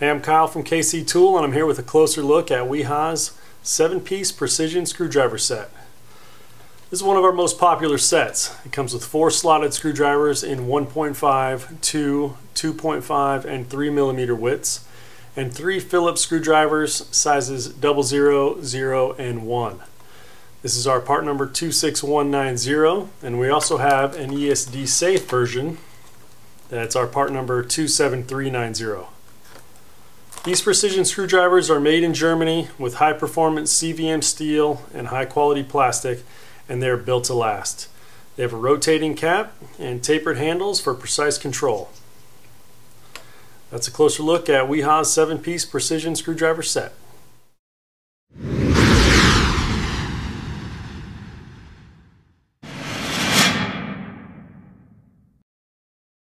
Hey, I'm Kyle from KC Tool, and I'm here with a closer look at Wiha's 7-piece precision screwdriver set. This is one of our most popular sets. It comes with 4 slotted screwdrivers in 1.5, 2, 2.5, and 3 millimeter widths, and 3 Phillips screwdrivers sizes 00, 0, and 1. This is our part number 26190, and we also have an ESD safe version. That's our part number 27390. These precision screwdrivers are made in Germany with high performance CVM steel and high quality plastic, and they're built to last. They have a rotating cap and tapered handles for precise control. That's a closer look at Wiha's 7-piece precision screwdriver set.